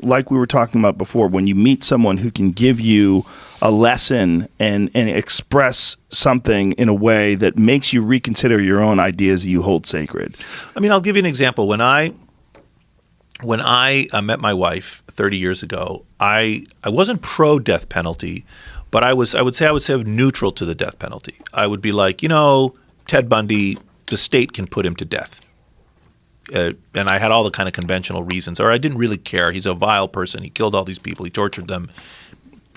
like we were talking about before, when you meet someone who can give you a lesson and express something in a way that makes you reconsider your own ideas that you hold sacred. I mean, I'll give you an example. When I met my wife 30 years ago, I wasn't pro death penalty, but I would say neutral to the death penalty. I would be like, Ted Bundy, the state can put him to death. And I had all the kind of conventional reasons, or I didn't really care. He's a vile person. He killed all these people. He tortured them.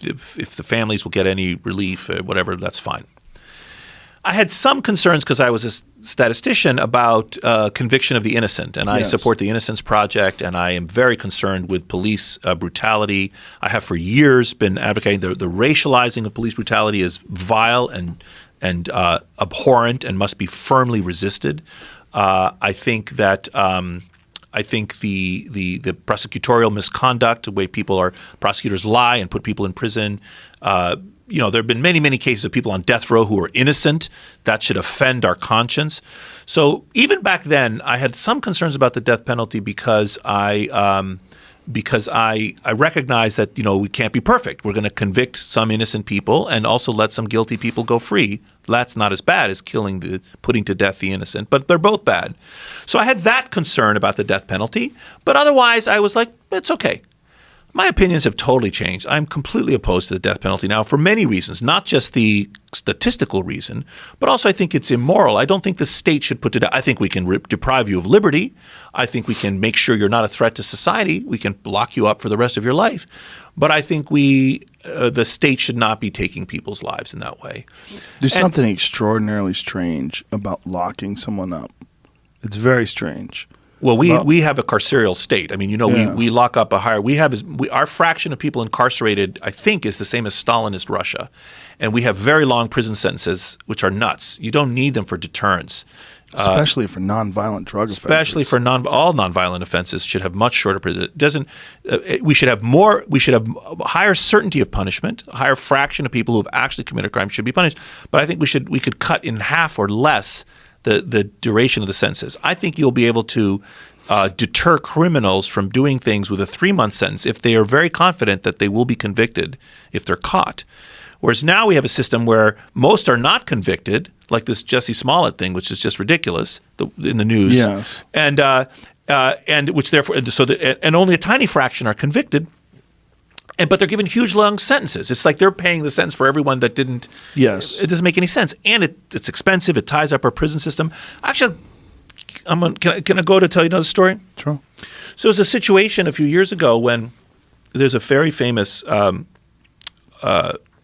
If the families will get any relief, whatever, that's fine. I had some concerns because I was a statistician about conviction of the innocent, and I support the Innocence Project, and I am very concerned with police brutality. I have for years been advocating the racializing of police brutality is vile and abhorrent and must be firmly resisted. I think that the prosecutorial misconduct, the way prosecutors lie and put people in prison. There have been many, many cases of people on death row who are innocent. That should offend our conscience. So even back then, I had some concerns about the death penalty because I recognize that we can't be perfect. We're going to convict some innocent people and also let some guilty people go free. That's not as bad as putting to death the innocent, but they're both bad. So I had that concern about the death penalty, but otherwise I was like, it's okay. My opinions have totally changed. I'm completely opposed to the death penalty now for many reasons, not just the statistical reason, but also I think it's immoral. I don't think the state should put to death. I think we can deprive you of liberty. I think we can make sure you're not a threat to society. We can lock you up for the rest of your life. But I think the state should not be taking people's lives in that way. There's something extraordinarily strange about locking someone up. It's very strange. Well, we have a carceral state. I mean, we lock up our fraction of people incarcerated, I think, is the same as Stalinist Russia. And we have very long prison sentences, which are nuts. You don't need them for deterrence. Especially for nonviolent drug offenses. Especially for all nonviolent offenses should have much shorter prison. We should have higher certainty of punishment. A higher fraction of people who have actually committed a crime should be punished. But I think we could cut in half or less the duration of the sentences. I think you'll be able to deter criminals from doing things with a 3-month sentence if they are very confident that they will be convicted if they're caught. Whereas now we have a system where most are not convicted, like this Jussie Smollett thing, which is just ridiculous in the news. Yes. And which therefore, and only a tiny fraction are convicted. But they're given huge long sentences. It's like they're paying the sentence for everyone that didn't. Yes. It doesn't make any sense. And it's expensive. It ties up our prison system. Actually, can I go to tell you another story? Sure. So there's a situation a few years ago when there's a very famous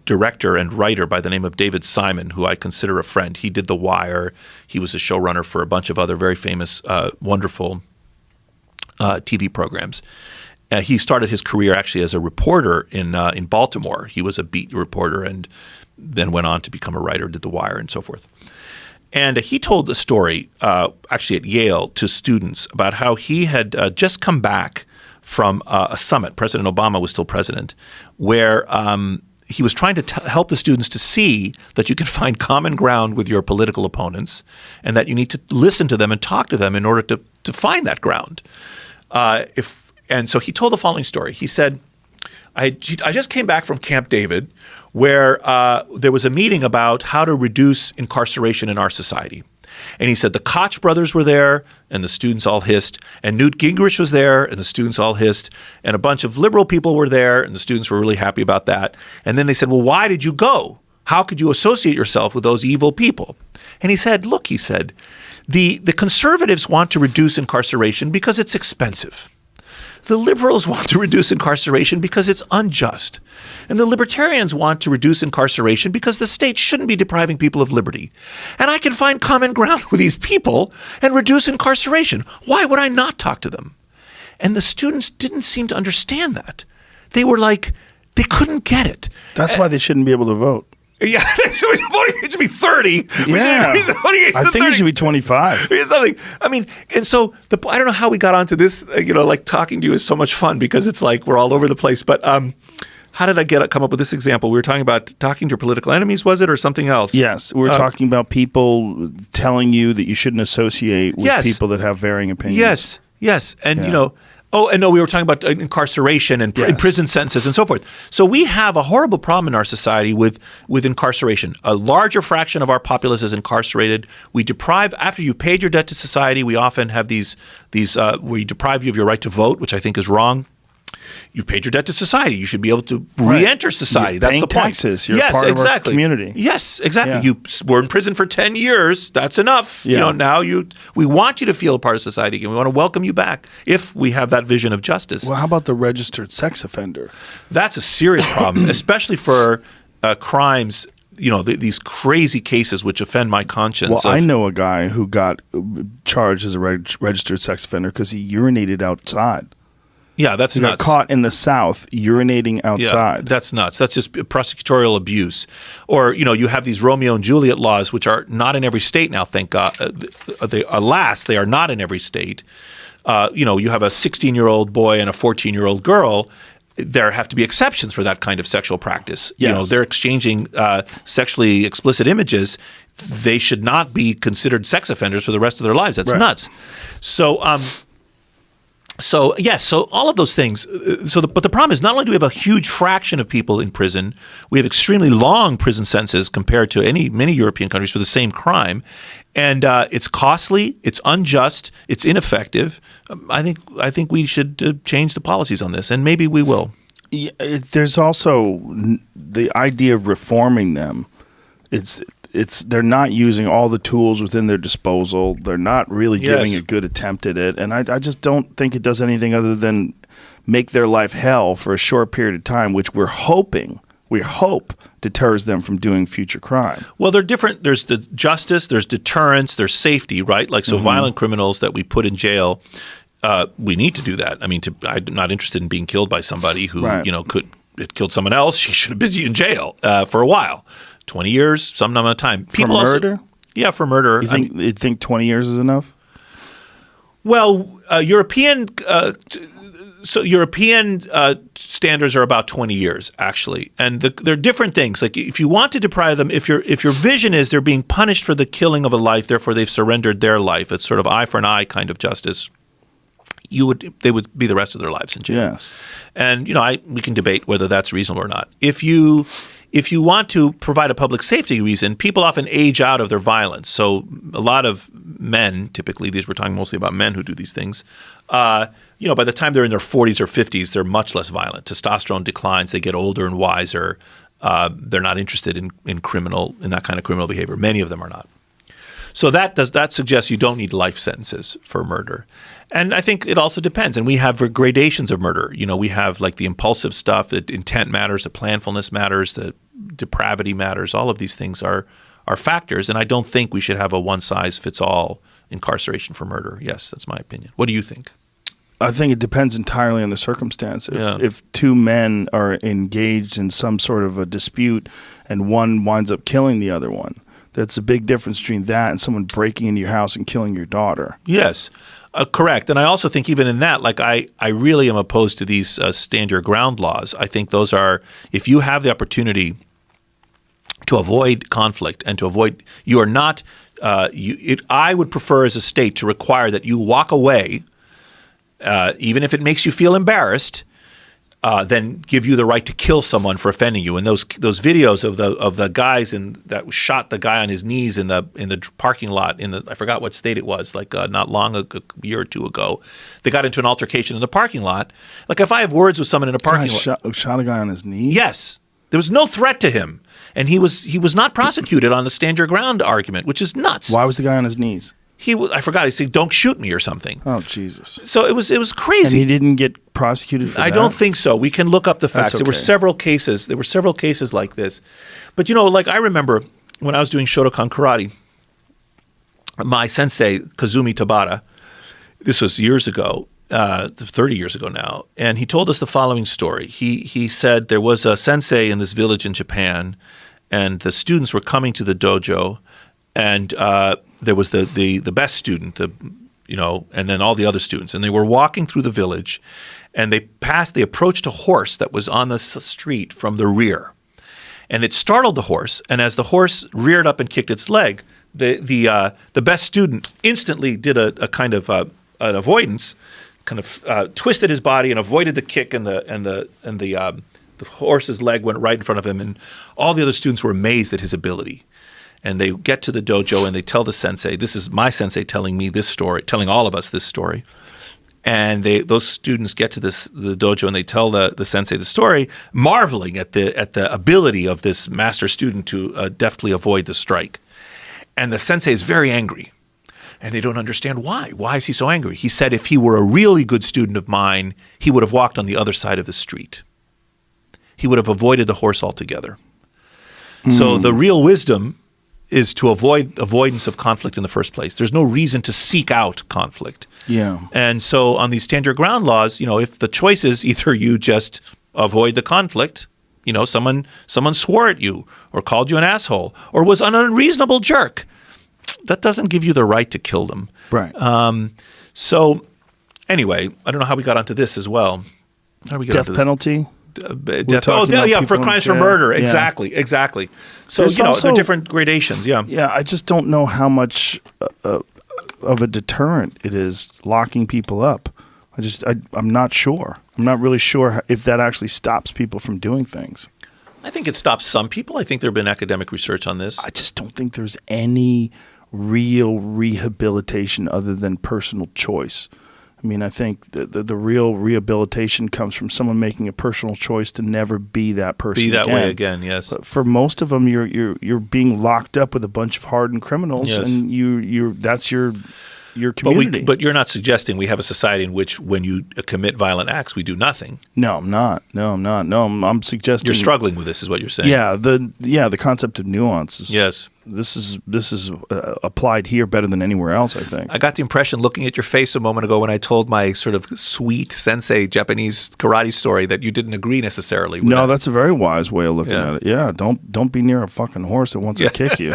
director and writer by the name of David Simon, who I consider a friend. He did The Wire. He was a showrunner for a bunch of other very famous, wonderful TV programs. He started his career actually as a reporter in Baltimore. He was a beat reporter and then went on to become a writer, did The Wire and so forth. And he told a story actually at Yale to students about how he had just come back from a summit. President Obama was still president, where he was trying to help the students to see that you can find common ground with your political opponents and that you need to listen to them and talk to them in order to find that ground. And so he told the following story. He said, I just came back from Camp David where there was a meeting about how to reduce incarceration in our society. And he said the Koch brothers were there and the students all hissed, and Newt Gingrich was there and the students all hissed, and a bunch of liberal people were there and the students were really happy about that. And then they said, well, why did you go? How could you associate yourself with those evil people? And he said, look, the conservatives want to reduce incarceration because it's expensive. The liberals want to reduce incarceration because it's unjust. And the libertarians want to reduce incarceration because the state shouldn't be depriving people of liberty. And I can find common ground with these people and reduce incarceration. Why would I not talk to them? And the students didn't seem to understand that. They were like, they couldn't get it. That's why they shouldn't be able to vote. Yeah, voting age should be 30. Yeah, I think it should be 25. Something. I mean, and so I don't know how we got onto this. Like talking to you is so much fun because it's like we're all over the place. But how did I come up with this example? We were talking about talking to your political enemies, was it, or something else? Yes, we were talking about people telling you that you shouldn't associate with people that have varying opinions. Yes, and Oh, and no, we were talking about incarceration and prison sentences and so forth. So we have a horrible problem in our society with incarceration. A larger fraction of our populace is incarcerated. We deprive, after you've paid your debt to society, we often have these we deprive you of your right to vote, which I think is wrong. You've paid your debt to society. You should be able to re-enter society. That's the point. Taxes. You're part of our community. Yes, exactly. You were in prison for 10 years. That's enough. Yeah. Now we want you to feel a part of society again. We want to welcome you back if we have that vision of justice. Well, how about the registered sex offender? That's a serious problem, especially for crimes. These crazy cases which offend my conscience. Well, I know a guy who got charged as a registered sex offender because he urinated outside. Yeah, that's nuts. Got caught in the South urinating outside. Yeah, that's nuts. That's just prosecutorial abuse. Or, you have these Romeo and Juliet laws, which are not in every state now, thank God. Alas, they are not in every state. You have a 16-year-old boy and a 14-year-old girl. There have to be exceptions for that kind of sexual practice. Yes. They're exchanging sexually explicit images. They should not be considered sex offenders for the rest of their lives. That's nuts. So all of those things. But the problem is, not only do we have a huge fraction of people in prison, we have extremely long prison sentences compared to many European countries for the same crime, and it's costly, it's unjust, it's ineffective. I think we should change the policies on this, and maybe we will. Yeah, there's also the idea of reforming them. They're not using all the tools within their disposal. They're not really giving a good attempt at it. And I just don't think it does anything other than make their life hell for a short period of time, which we hope deters them from doing future crime. Well, they're different. There's the justice, there's deterrence, there's safety, right? Like, so violent criminals that we put in jail, we need to do that. I mean, I'm not interested in being killed by somebody who, could have killed someone else. She should have been in jail for a while. 20 years, some amount of time. People for murder? For murder. You think 20 years is enough? Well, European standards are about 20 years, actually. And they're different things. Like, if you want to deprive them, if your vision is they're being punished for the killing of a life, therefore they've surrendered their life, it's sort of eye for an eye kind of justice, they would be the rest of their lives in jail. Yes. And, we can debate whether that's reasonable or not. If you want to provide a public safety reason, people often age out of their violence. So a lot of men, typically, we're talking mostly about men who do these things, by the time they're in their 40s or 50s, they're much less violent. Testosterone declines. They get older and wiser. They're not interested in that kind of criminal behavior. Many of them are not. So that suggests you don't need life sentences for murder. And I think it also depends. And we have gradations of murder. We have like the impulsive stuff, the intent matters, the planfulness matters, the depravity matters. All of these things are factors. And I don't think we should have a one-size-fits-all incarceration for murder. Yes, that's my opinion. What do you think? I think it depends entirely on the circumstance. If two men are engaged in some sort of a dispute and one winds up killing the other one, that's a big difference between that and someone breaking into your house and killing your daughter. Yes, correct. And I also think even in that, like I really am opposed to these stand your ground laws. I think those are, if you have the opportunity to avoid conflict and to avoid, you are not, I would prefer as a state to require that you walk away, even if it makes you feel embarrassed, then give you the right to kill someone for offending you. And those videos of the guys that shot the guy on his knees in the parking lot I forgot what state it was, like not long a year or two ago, they got into an altercation in the parking lot. Like, if I have words with someone in a parking lot, shot a guy on his knees. Yes, there was no threat to him, and he was not prosecuted on the stand your ground argument, which is nuts. Why was the guy on his knees? I forgot. He said, "Don't shoot me" or something. Oh, Jesus! So it was crazy. And he didn't get prosecuted for that? I don't think so. We can look up the facts. Okay. There were several cases like this. But like, I remember when I was doing Shotokan karate, my sensei Kazumi Tabata, this was years ago, 30 years ago now, and he told us the following story. He said there was a sensei in this village in Japan, and the students were coming to the dojo, and there was the best student, and then all the other students, and they were walking through the village, and they approached a horse that was on the street from the rear, and it startled the horse. And as the horse reared up and kicked its leg, the best student instantly did a kind of an avoidance, kind of twisted his body and avoided the kick, and the horse's leg went right in front of him, and all the other students were amazed at his ability. And they get to the dojo and they tell the sensei, this is my sensei telling me this story, telling all of us this story. And those students get to the dojo and they tell the sensei the story, marveling at the ability of this master student to deftly avoid the strike. And the sensei is very angry. And they don't understand why. Why is he so angry? He said if he were a really good student of mine, he would have walked on the other side of the street. He would have avoided the horse altogether. So the real wisdom is to avoid avoidance of conflict in the first place. There's no reason to seek out conflict. Yeah. And so on these stand your ground laws, if the choice is either you just avoid the conflict, someone swore at you or called you an asshole or was an unreasonable jerk, that doesn't give you the right to kill them. Right. So anyway, I don't know how we got onto this as well. How do we get Death onto penalty? Death. Oh, yeah, for crimes for murder. Yeah. Exactly. So, There's also, there are different gradations, yeah. Yeah, I just don't know how much of a deterrent it is locking people up. I'm not sure. I'm not really sure if that actually stops people from doing things. I think it stops some people. I think there have been academic research on this. I just don't think there's any real rehabilitation other than personal choice. I mean, I think the real rehabilitation comes from someone making a personal choice to never be that person. Be that again. way again, yes. But for most of them, you're being locked up with a bunch of hardened criminals, yes. and that's your community. But you're not suggesting we have a society in which when you commit violent acts, we do nothing. No, I'm not. No, I'm suggesting you're struggling with this, is what you're saying. Yeah, the concept of nuance is, yes. This is applied here better than anywhere else, I think. I got the impression looking at your face a moment ago when I told my sort of sweet sensei Japanese karate story that you didn't agree necessarily with that. That's a very wise way of looking at it. Yeah, don't be near a fucking horse that wants to kick you.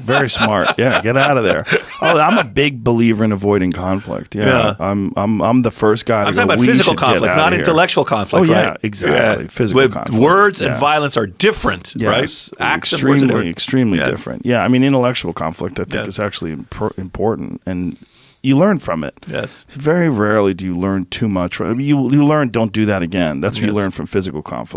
Very smart. Yeah, get out of there. Oh, I'm a big believer in avoiding conflict. Yeah. I'm the first guy to I'm go, talking about we physical should get conflict, out not of here. intellectual conflict, right? Yeah, exactly. Physical With conflict. words and violence are different, yes. right? Acts and words are extremely different. Yeah, I mean, intellectual conflict, I think, is actually important, and you learn from it. Yes. Very rarely do you learn too much. You learn, don't do that again. That's what you learn from physical conflict.